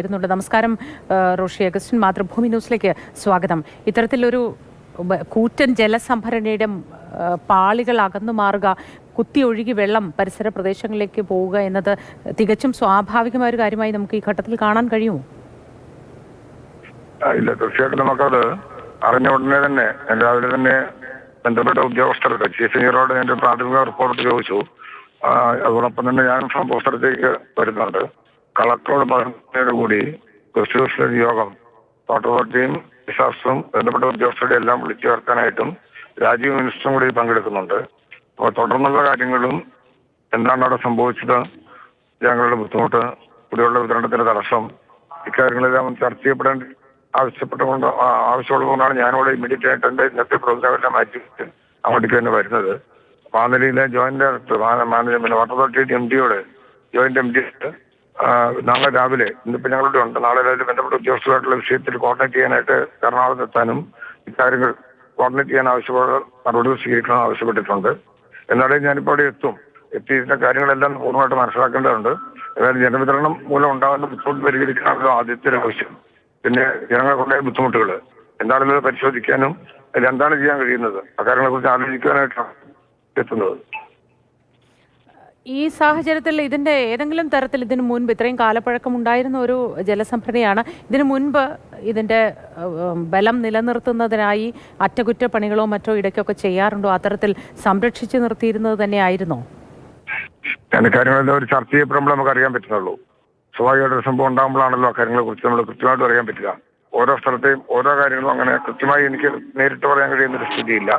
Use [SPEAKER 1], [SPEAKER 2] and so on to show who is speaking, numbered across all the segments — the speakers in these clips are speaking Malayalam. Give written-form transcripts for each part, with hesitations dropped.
[SPEAKER 1] ുന്നുണ്ട്. നമസ്കാരം റോഷി അഗസ്റ്റിൻ, മാതൃഭൂമി ന്യൂസിലേക്ക് സ്വാഗതം. ഇത്തരത്തിലൊരു കൂറ്റൻ ജലസംഭരണിയുടെ പാളികൾ അകന്നു മാറുക, കുത്തിയൊഴുകി വെള്ളം പരിസര പ്രദേശങ്ങളിലേക്ക് പോവുക എന്നത് തികച്ചും സ്വാഭാവികമായ ഒരു കാര്യമായി നമുക്ക് ഈ ഘട്ടത്തിൽ കാണാൻ കഴിയുമോ?
[SPEAKER 2] ഇല്ല, തീർച്ചയായിട്ടും നമുക്കത് അറിഞ്ഞ ഉടനെ തന്നെ രാവിലെ തന്നെ ബന്ധപ്പെട്ട ഉദ്യോഗസ്ഥർക്ക് ചീഫ് എഞ്ചിനീയറോട് എന്റെ പ്രാഥമിക റിപ്പോർട്ട് ചോദിച്ചു. അതോടൊപ്പം തന്നെ ഞാൻ സംഭവ സ്ഥലത്തേക്ക് വരുന്നുണ്ട്. കളക്ടറോട് പറഞ്ഞതോടുകൂടി കൃഷി യോഗം തോട്ടവട്ടിയും ഡിസാസ്റ്ററും ബന്ധപ്പെട്ട ഉദ്യോഗസ്ഥരുടെ എല്ലാം വിളിച്ചു ചേർക്കാനായിട്ടും രാജീവ് മിനിസ്റ്ററും കൂടി പങ്കെടുക്കുന്നുണ്ട്. അപ്പോൾ തുടർന്നുള്ള കാര്യങ്ങളും എന്താണ് അവിടെ സംഭവിച്ചത്, ജനങ്ങളുടെ ബുദ്ധിമുട്ട്, കുടിവെള്ള വിതരണത്തിന്റെ തടസ്സം, ഇക്കാര്യങ്ങളെല്ലാം ചർച്ച ചെയ്യപ്പെടേണ്ട ആവശ്യമുള്ളതുകൊണ്ടാണ് ഞാനിവിടെ ഇമ്മീഡിയറ്റ് ആയിട്ട് എന്റെ ഇന്നത്തെ പ്രോഗ്രാം എല്ലാം മാറ്റി അങ്ങോട്ടേക്ക് തന്നെ വരുന്നത്. അപ്പോൾ ആ നിലയിലെ ജോയിന്റ് മാനേജ്മെന്റ് വാട്ടർ അതോറിറ്റി MD-യോട് ജോയിന്റ് MD നാളെ രാവിലെ, ഇന്നിപ്പോ ഞങ്ങളുടെ ഉണ്ട്, നാളെ രാവിലെ ബന്ധപ്പെട്ട ഉദ്യോഗസ്ഥരായിട്ടുള്ള വിഷയത്തിൽ കോർഡിനേറ്റ് ചെയ്യാനായിട്ട് എറണാകുളത്ത് എത്താനും ഇക്കാര്യങ്ങൾ കോർഡിനേറ്റ് ചെയ്യാൻ ആവശ്യമുള്ള നടപടികൾ സ്വീകരിക്കണം ആവശ്യപ്പെട്ടിട്ടുണ്ട്. എന്നാലേ ഞാനിപ്പോൾ അവിടെ എത്തി ഇതിന്റെ കാര്യങ്ങളെല്ലാം പൂർണ്ണമായിട്ട് മനസ്സിലാക്കേണ്ടതുണ്ട്. അതായത് ജലവിതരണം മൂലം ഉണ്ടാകുന്ന ബുദ്ധിമുട്ട് പരിഹരിക്കാനുള്ള ആദ്യത്തെ ആവശ്യം, പിന്നെ ജനങ്ങൾക്കുണ്ടായ ബുദ്ധിമുട്ടുകൾ എന്താണെന്നത് പരിശോധിക്കാനും എന്താണ് ചെയ്യാൻ കഴിയുന്നത് അക്കാര്യങ്ങളെ കുറിച്ച് ആലോചിക്കാനായിട്ടാണ് എത്തുന്നത്.
[SPEAKER 1] ഈ സാഹചര്യത്തിൽ ഇതിന്റെ ഏതെങ്കിലും തരത്തിൽ ഇതിനു മുൻപ് ഇത്രയും കാലപ്പഴക്കം ഉണ്ടായിരുന്ന ഒരു ജലസംഭരണിയാണ്. ഇതിനു മുൻപ് ഇതിന്റെ ബലം നിലനിർത്തുന്നതിനായി അറ്റകുറ്റപ്പണികളോ മറ്റോ ഇടയ്ക്കൊക്കെ ചെയ്യാറുണ്ടോ? അത്തരത്തിൽ സംരക്ഷിച്ചു നിർത്തിയിരുന്നത് തന്നെയായിരുന്നോ?
[SPEAKER 2] കാര്യങ്ങളെല്ലാം ഒരു ചർച്ച ചെയ്യപ്പെടുമ്പോൾ നമുക്ക് അറിയാൻ പറ്റുന്നുള്ളൂ. സ്വാഭാവികമായിട്ടൊരു സംഭവം ഉണ്ടാകുമ്പോഴാണല്ലോ കാര്യങ്ങളെ കുറിച്ച് നമ്മൾ കൃത്യമായിട്ട് അറിയാൻ പറ്റില്ല. ഓരോ സ്ഥലത്തെയും ഓരോ കാര്യങ്ങളും അങ്ങനെ കൃത്യമായി എനിക്ക് നേരിട്ട് പറയാൻ കഴിയുന്നൊരു സ്ഥിതിയില്ല.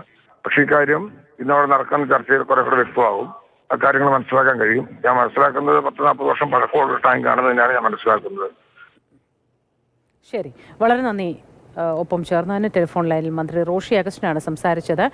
[SPEAKER 2] പക്ഷേ ഈ കാര്യം ഇന്നവിടെ നടക്കുന്ന ചർച്ചയിൽ കുറെ കൂടെ വ്യക്തമാകും. അക്കാര്യങ്ങൾ മനസ്സിലാക്കാൻ കഴിയും. ഞാൻ മനസ്സിലാക്കുന്നത് 10-40 വർഷം പഴക്കമുള്ള ടാങ്ക് ആണെന്ന് തന്നെയാണ് ഞാൻ മനസ്സിലാക്കുന്നത്.
[SPEAKER 1] ശരി, വളരെ നന്ദി. ഒപ്പം ചേർന്നതിന് ടെലിഫോൺ ലൈനിൽ മന്ത്രി റോഷി അഗസ്റ്റിനാണ് സംസാരിച്ചത്.